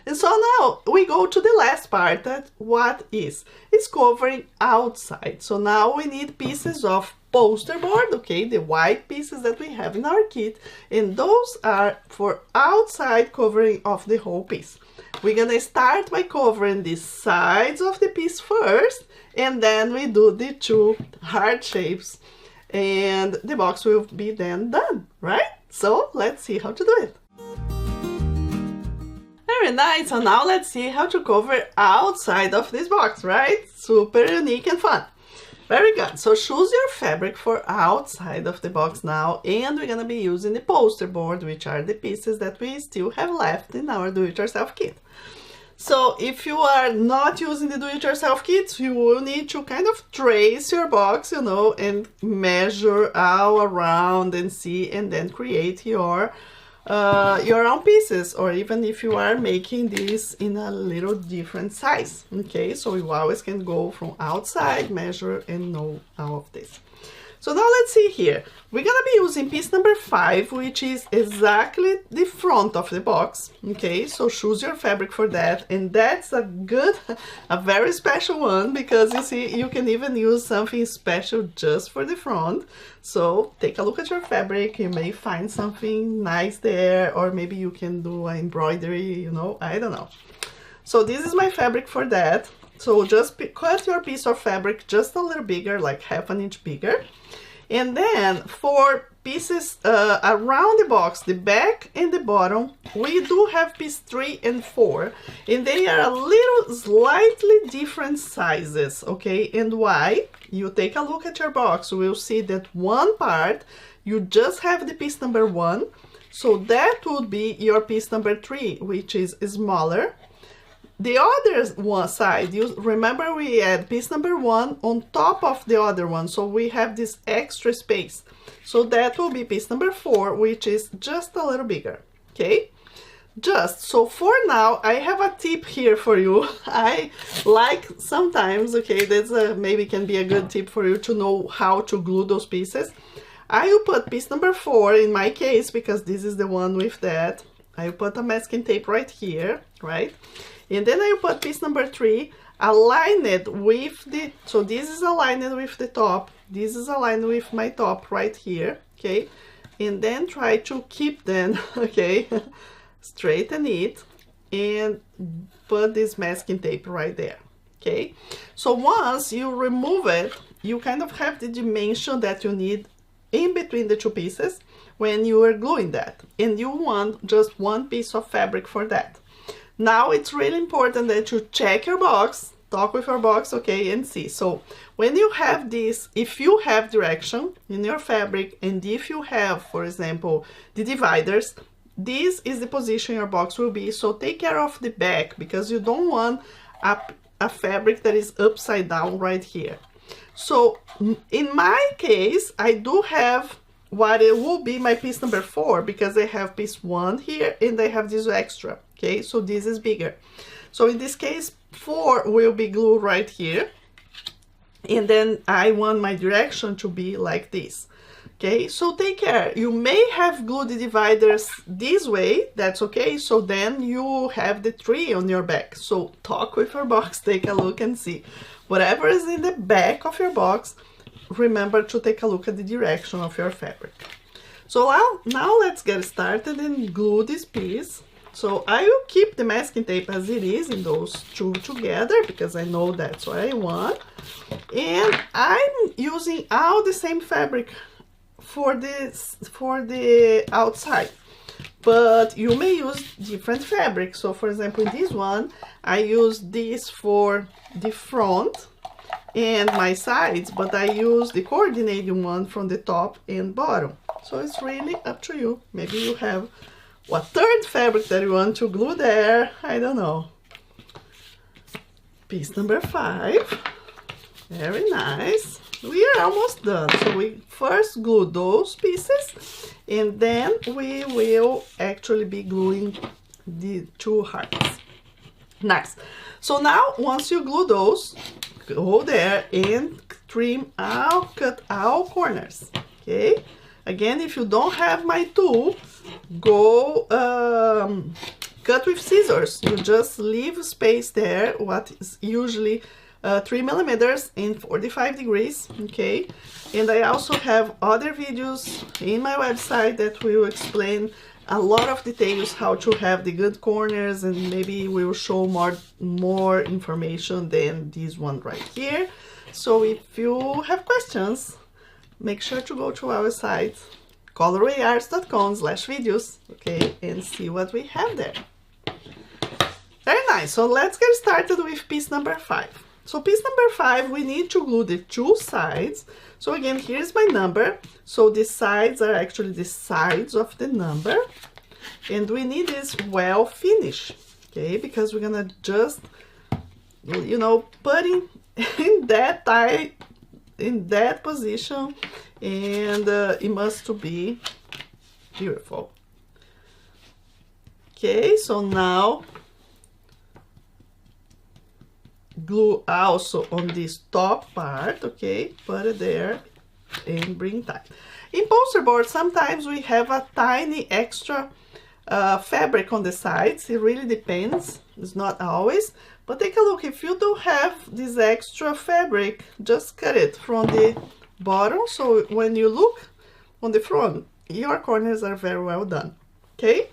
S1: And so now we go to the last part, that what is? It's covering outside. So now we need pieces of poster board, okay, the white pieces that we have in our kit, and those are for outside covering of the whole piece. We're gonna start by covering the sides of the piece first, and then we do the two heart shapes, and the box will be then done, right? So let's see how to do it. Very nice. So now let's see how to cover outside of this box, right? Super unique and fun. Very good. So choose your fabric for outside of the box now, and we're gonna be using the poster board, which are the pieces that we still have left in our do-it-yourself kit. So if you are not using the do-it-yourself kit, you will need to kind of trace your box, you know, and measure all around and see, and then create your own pieces, or even if you are making this in a little different size. Okay, so you always can go from outside, measure, and know all of this. So now let's see here. We're gonna be using piece number 5, which is exactly the front of the box. Okay, so choose your fabric for that, and that's a very special one, because you see, you can even use something special just for the front. So take a look at your fabric, you may find something nice there, or maybe you can do an embroidery, you know, I don't know. So this is my fabric for that. So just cut your piece of fabric just a little bigger, like ½ an inch bigger. And then for pieces around the box, the back and the bottom, we do have piece 3 and 4, and they are a little slightly different sizes, okay? And why? You take a look at your box, you will see that one part, you just have the piece number 1, so that would be your piece number 3, which is smaller. The other one side, you remember we had piece number 1 on top of the other one, so we have this extra space. So that will be piece number 4, which is just a little bigger, okay? So for now, I have a tip here for you. I like sometimes, okay, that's maybe can be a good tip for you to know how to glue those pieces. I will put piece number 4 in my case, because this is the one with that. I will put a masking tape right here, right? And then I put piece number 3, align it with the, so this is aligned with the top, this is aligned with my top right here, okay? And then try to keep them, okay? Straighten it and put this masking tape right there, okay? So once you remove it, you kind of have the dimension that you need in between the two pieces when you are gluing that. And you want just one piece of fabric for that. Now it's really important that you check your box, talk with your box, okay, and see. So when you have this, if you have direction in your fabric, and if you have, for example, the dividers, this is the position your box will be. So take care of the back, because you don't want a fabric that is upside down right here. So in my case, I do have what it will be my piece number 4, because I have piece 1 here and I have this extra, okay? So this is bigger. So in this case, 4 will be glued right here, and then I want my direction to be like this, okay? So take care. You may have glued the dividers this way, that's okay. So then you have the 3 on your back. So talk with your box, take a look and see. Whatever is in the back of your box, remember to take a look at the direction of your fabric. So now let's get started and glue this piece. So I will keep the masking tape as it is in those two together, because I know that's what I want. And I'm using all the same fabric for the outside, but you may use different fabrics. So for example, in this one I use this for the front and my sides, but I use the coordinating one from the top and bottom. So it's really up to you. Maybe you have a third fabric that you want to glue there, I don't know. Piece number 5, very nice. We are almost done. So we first glue those pieces, and then we will actually be gluing the 2 hearts. Nice. So now once you glue those, go there and cut all corners. Okay, again, if you don't have my tool, go cut with scissors. You just leave space there, what is usually 3 millimeters in 45 degrees. Okay, and I also have other videos in my website that will explain a lot of details how to have the good corners, and maybe we will show more information than this one right here. So if you have questions, make sure to go to our site colorwayarts.com/videos, okay, and see what we have there. Very nice. So let's get started with piece number 5. So piece number 5, we need to glue the 2 sides. So again, here's my number. So the sides are actually the sides of the number. And we need this well finish, okay? Because we're gonna just, you know, put in that position, and it must be beautiful. Okay, so now glue also on this top part, okay, put it there and bring tight. In poster board, sometimes we have a tiny extra fabric on the sides. It really depends, it's not always, but take a look. If you don't have this extra fabric, just cut it from the bottom, so when you look on the front, your corners are very well done. Okay,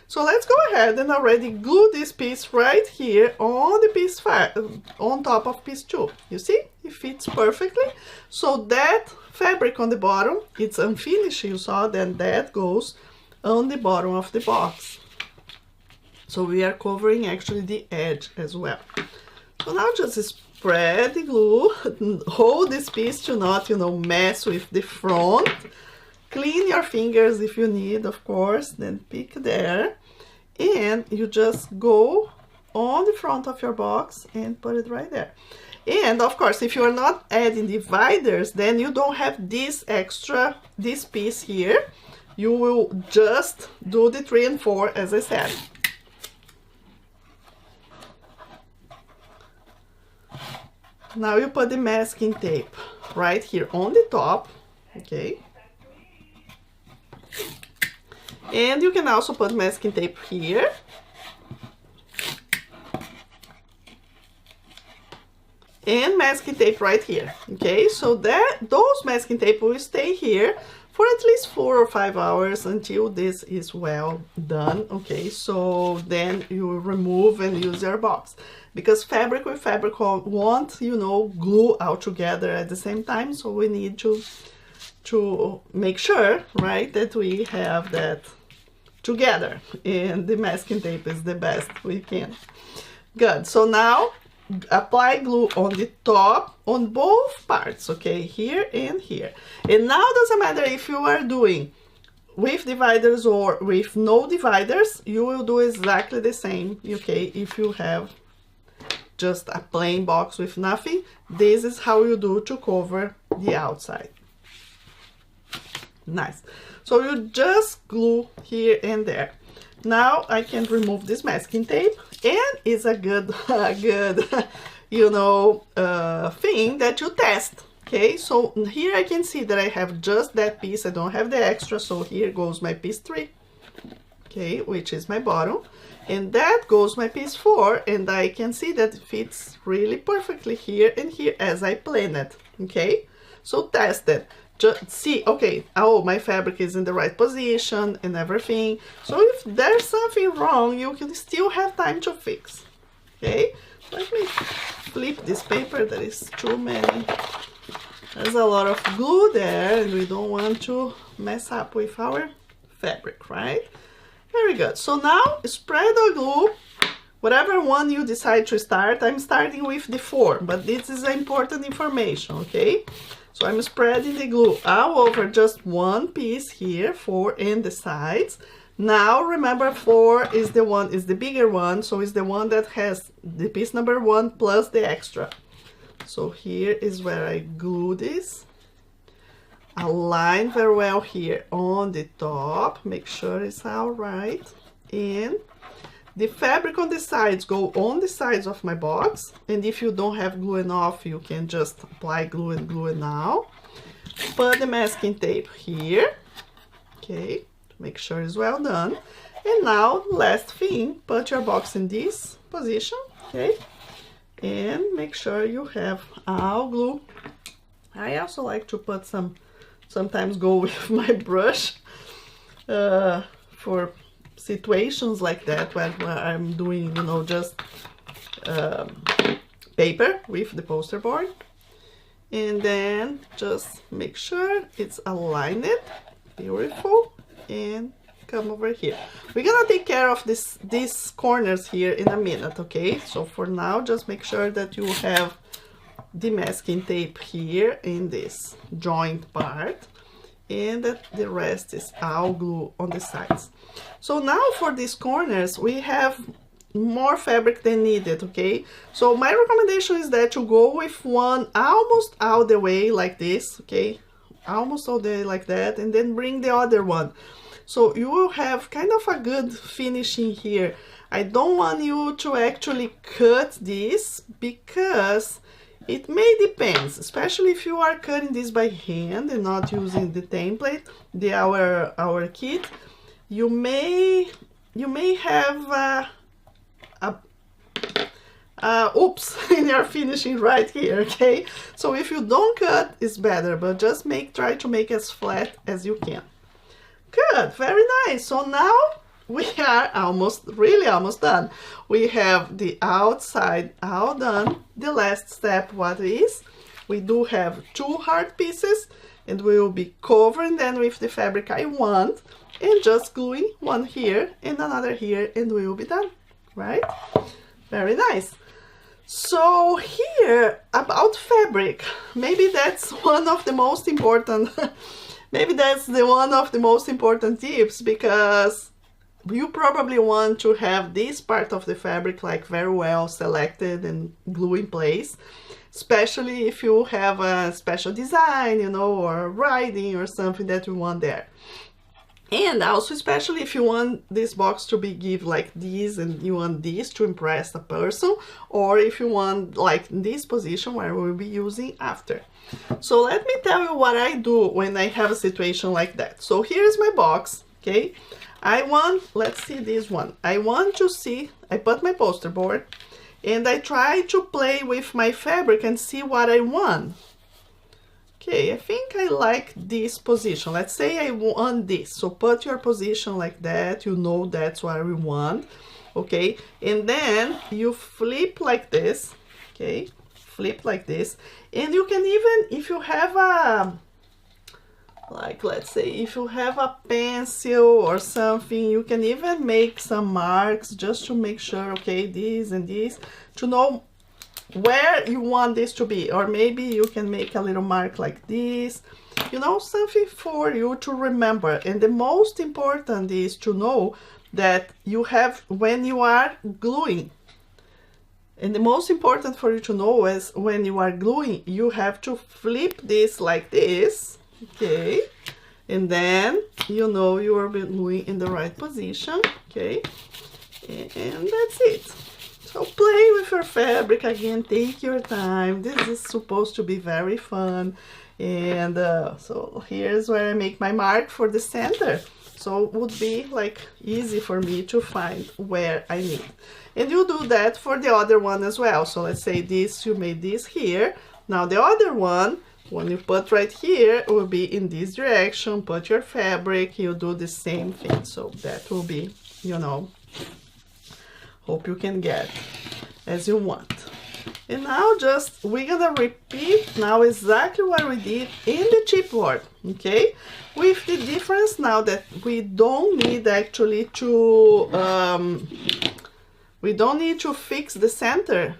S1: so let's go ahead and already glue this piece right here on the piece 5, on top of piece 2. You see, it fits perfectly. So that fabric on the bottom, it's unfinished, you saw, then that goes on the bottom of the box. So we are covering actually the edge as well. So now just spread the glue, hold this piece to not, you know, mess with the front. Clean your fingers if you need, of course, then pick there, and you just go on the front of your box and put it right there. And of course, if you are not adding dividers, then you don't have this extra, this piece here. You will just do the 3 and 4 as I said. Now you put the masking tape right here on the top, okay? And you can also put masking tape here. And masking tape right here, okay? So that those masking tape will stay here for at least 4 or 5 hours until this is well done, okay? So then you will remove and use your box, because fabric with fabric won't, you know, glue all together at the same time. So we need to make sure, right, that we have that together, and the masking tape is the best we can. Good. So now apply glue on the top on both parts, okay, here and here. And now doesn't matter if you are doing with dividers or with no dividers, you will do exactly the same, okay? If you have just a plain box with nothing, this is how you do to cover the outside. Nice. So you just glue here and there. Now I can remove this masking tape, and it's a good you know, thing that you test. Okay, so here I can see that I have just that piece, I don't have the extra, so here goes my piece 3, okay, which is my bottom, and that goes my piece 4, and I can see that it fits really perfectly here and here as I planned it. Okay, so test it. Just see, okay, oh, my fabric is in the right position and everything. So if there's something wrong, you can still have time to fix. Okay, let me flip this paper, there is too many There's a lot of glue there, and we don't want to mess up with our fabric, right? Very good. So now spread the glue, whatever one you decide to start. I'm starting with the 4, but this is important information, okay? So I'm spreading the glue all over just one piece here, 4 in the sides. Now remember 4 is the bigger one, so it's the one that has the piece number 1 plus the extra. So here is where I glue this. Align very well here on the top, make sure it's all right. And the fabric on the sides go on the sides of my box, and if you don't have glue enough, you can just apply glue and glue it now. Put the masking tape here, okay, to make sure it's well done. And now, last thing, put your box in this position, okay, and make sure you have all glue. I also like to put sometimes go with my brush for situations like that where I'm doing, you know, just paper with the poster board. And then just make sure it's aligned, beautiful, and come over here. We're gonna take care of these corners here in a minute, okay? So for now, just make sure that you have the masking tape here in this joint part, and that the rest is all glue on the sides. So now for these corners, we have more fabric than needed, okay? So my recommendation is that you go with one almost all the way like this, okay? Almost all the way like that, and then bring the other one. So you will have kind of a good finishing here. I don't want you to actually cut this because it may depend, especially if you are cutting this by hand and not using the template, our kit. You may have oops in your finishing right here, okay? So if you don't cut, it's better, but just try to make as flat as you can. Good, very nice. So now we are really almost done. We have the outside all done. The last step, what is? We do have 2 heart pieces, and we will be covering them with the fabric I want, and just gluing one here and another here, and we will be done, right? Very nice. So here, about fabric, maybe that's one of the most important maybe that's one of the most important tips, because you probably want to have this part of the fabric like very well selected and glue in place, especially if you have a special design, you know, or writing or something that you want there. And also, especially if you want this box to be give like this, and you want this to impress a person, or if you want like this position where we'll be using after. So let me tell you what I do when I have a situation like that. So here's my box, okay? Let's see this one. I want to see, I put my poster board, and I try to play with my fabric and see what I want. Okay, I think I like this position. Let's say I want this. So put your position like that, you know that's what we want, okay? And then you flip like this, okay? Flip like this. And you can even, if you have a, like let's say, if you have a pencil or something, you can even make some marks just to make sure, okay, this and this, to know where you want this to be. Or maybe you can make a little mark like this, you know, something for you to remember. And the most important is to know that you have, when you are gluing, and the most important for you to know is when you are gluing, you have to flip this like this, okay? And then you know you are gluing in the right position, okay? And that's it. So play with your fabric again, take your time. This is supposed to be very fun. And so here's where I make my mark for the center. So it would be like easy for me to find where I need. And you do that for the other one as well. So let's say this, you made this here. Now the other one, when you put right here, it will be in this direction. Put your fabric, you do the same thing. So that will be, you know, hope you can get as you want. And now we're gonna repeat now exactly what we did in the chipboard, okay? With the difference now that we don't need actually to, we don't need to fix the center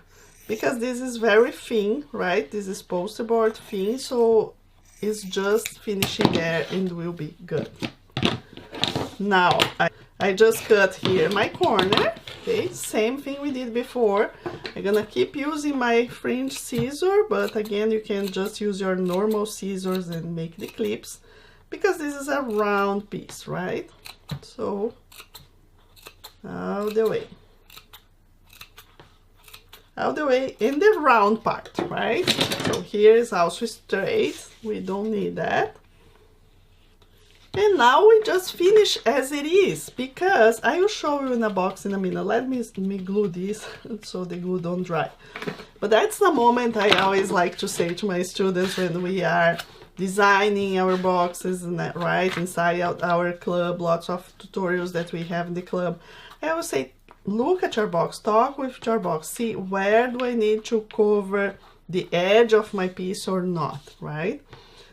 S1: because this is very thin, right? This is poster board thin, so it's just finishing there and will be good. Now, I just cut here my corner, okay? Same thing we did before. I'm gonna keep using my fringe scissor, but again, you can just use your normal scissors and make the clips because this is a round piece, right? So, all the way. All the way in the round part, right? So here is also straight. We don't need that. And now we just finish as it is, because I will show you in a box in a minute. Let me glue this so the glue don't dry. But that's the moment I always like to say to my students when we are designing our boxes, and that, right, inside our club, lots of tutorials that we have in the club. I always say, look at your box, talk with your box, see where do I need to cover the edge of my piece or not, right?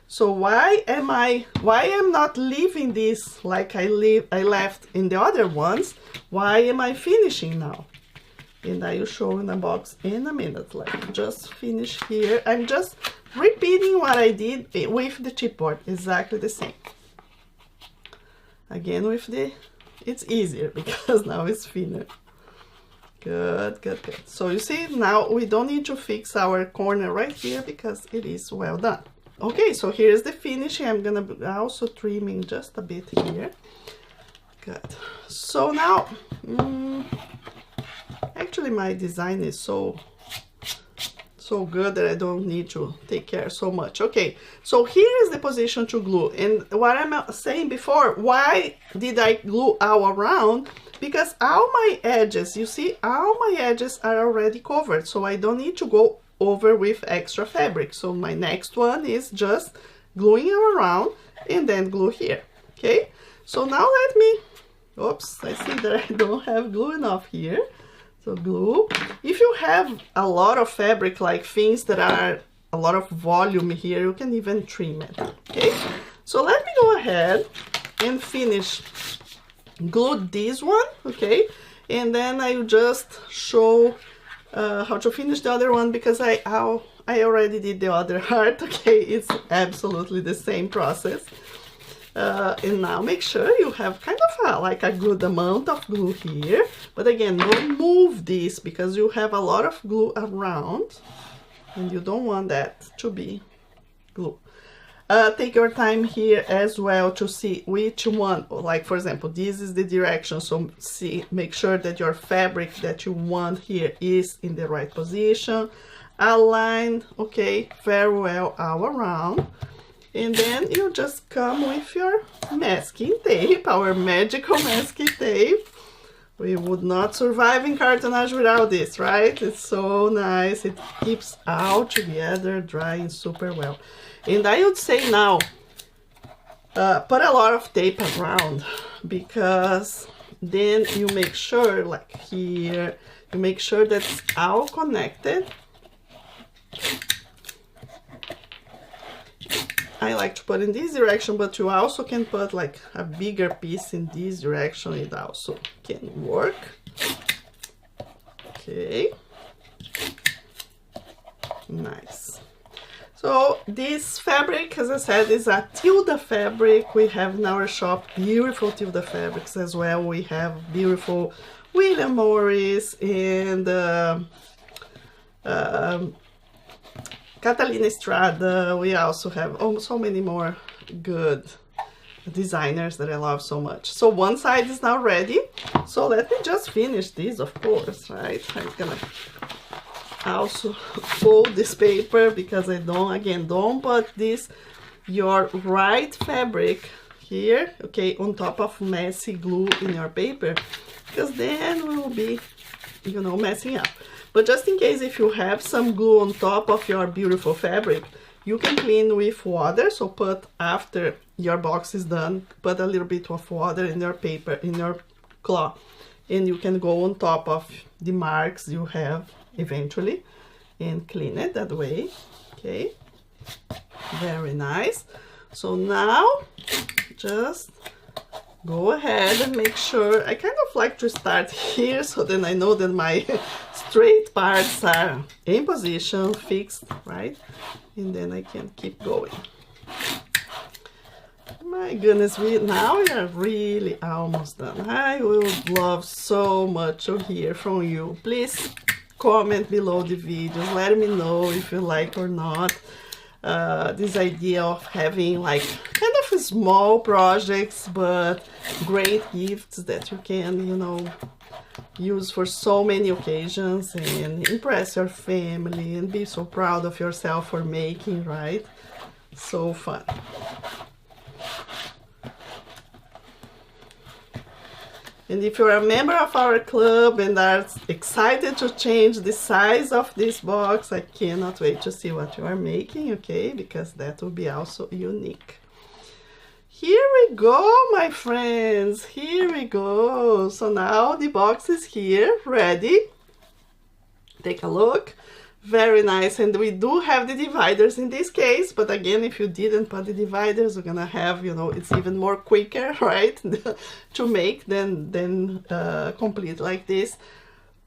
S1: So why am not leaving this like I left in the other ones? Why am I finishing now? And I will show in the box in a minute. Like, just finish here. I'm just repeating what I did with the chipboard, exactly the same. Again with the, it's easier because now it's thinner. Good, good, good. So you see, now we don't need to fix our corner right here because it is well done. Okay, so here's the finishing. I'm gonna be also trimming just a bit here. Good. So now, actually my design is so good that I don't need to take care so much. Okay, so here is the position to glue. And what I'm saying before, why did I glue all around? Because all my edges, you see, all my edges are already covered, so I don't need to go over with extra fabric. So my next one is just gluing around and then glue here. Okay, so now let me, oops, I see that I don't have glue enough here. So glue. If you have a lot of fabric, like things that are a lot of volume here, you can even trim it. Okay, so let me go ahead and finish glue this one, okay, and then I will just show how to finish the other one, because I already did the other heart. Okay, it's absolutely the same process. And now make sure you have kind of like a good amount of glue here, but again, don't move this because you have a lot of glue around and you don't want that to be glue. Take your time here as well to see which one, like for example, this is the direction, so see, make sure that your fabric that you want here is in the right position, aligned, okay, very well all around. And then you just come with your masking tape, our magical masking tape. We would not survive in cartonnage without this, right? It's so nice, it keeps all together, drying super well. And I would say now, put a lot of tape around, because then you make sure, like here, you make sure that it's all connected. I like to put in this direction, but you also can put like a bigger piece in this direction. It also can work. Okay. Nice. So this fabric, as I said, is a Tilda fabric. We have in our shop beautiful Tilda fabrics as well. We have beautiful William Morris and Catalina Estrada. We also have so many more good designers that I love so much. So one side is now ready. So let me just finish this, of course, right? I'm gonna also fold this paper because I don't put this, your right fabric here, okay, on top of messy glue in your paper, because then we will be, you know, messing up. But just in case, if you have some glue on top of your beautiful fabric, you can clean with water. So put, after your box is done, put a little bit of water in your paper, in your cloth, and you can go on top of the marks you have eventually, and clean it that way. Okay, very nice. So now just go ahead and make sure. I kind of like to start here so then I know that my straight parts are in position, fixed, right? And then I can keep going. My goodness, now we are really almost done. I would love so much to hear from you. Please comment below the videos, let me know if you like or not this idea of having like kind of small projects but great gifts that you can, you know, use for so many occasions and impress your family and be so proud of yourself for making, right? So fun. And if you're a member of our club and are excited to change the size of this box, I cannot wait to see what you are making, okay? Because that will be also unique. Here we go, my friends. Here we go. So now the box is here, ready. Take a look. Very nice. And we do have the dividers in this case, but again, if you didn't put the dividers, we're gonna have, you know, it's even more quicker, right, to make than complete like this.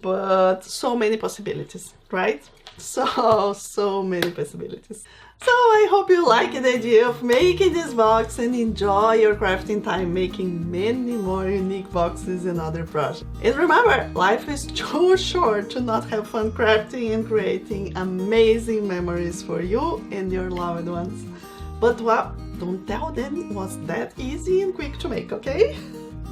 S1: But so many possibilities, right? So many possibilities. So I hope you like the idea of making this box and enjoy your crafting time making many more unique boxes and other projects. And remember, life is too short to not have fun crafting and creating amazing memories for you and your loved ones. But well, don't tell them it was that easy and quick to make, okay?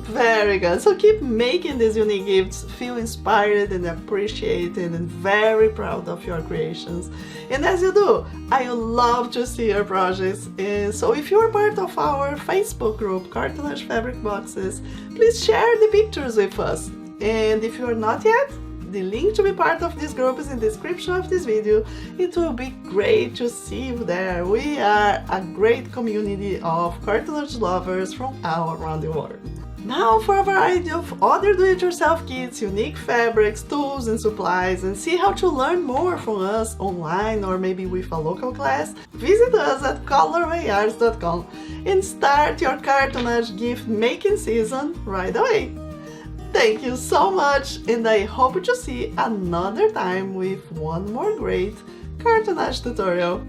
S1: Very good. So keep making these unique gifts. Feel inspired and appreciated and very proud of your creations. And as you do, I love to see your projects. And so if you're part of our Facebook group, Cartonnage Fabric Boxes, please share the pictures with us. And if you're not yet, the link to be part of this group is in the description of this video. It will be great to see you there. We are a great community of cartonnage lovers from all around the world. Now for a variety of other do-it-yourself kits, unique fabrics, tools and supplies, and see how to learn more from us online or maybe with a local class, visit us at colorwayarts.com and start your cartonnage gift making season right away. Thank you so much, and I hope to see you another time with one more great cartonnage tutorial.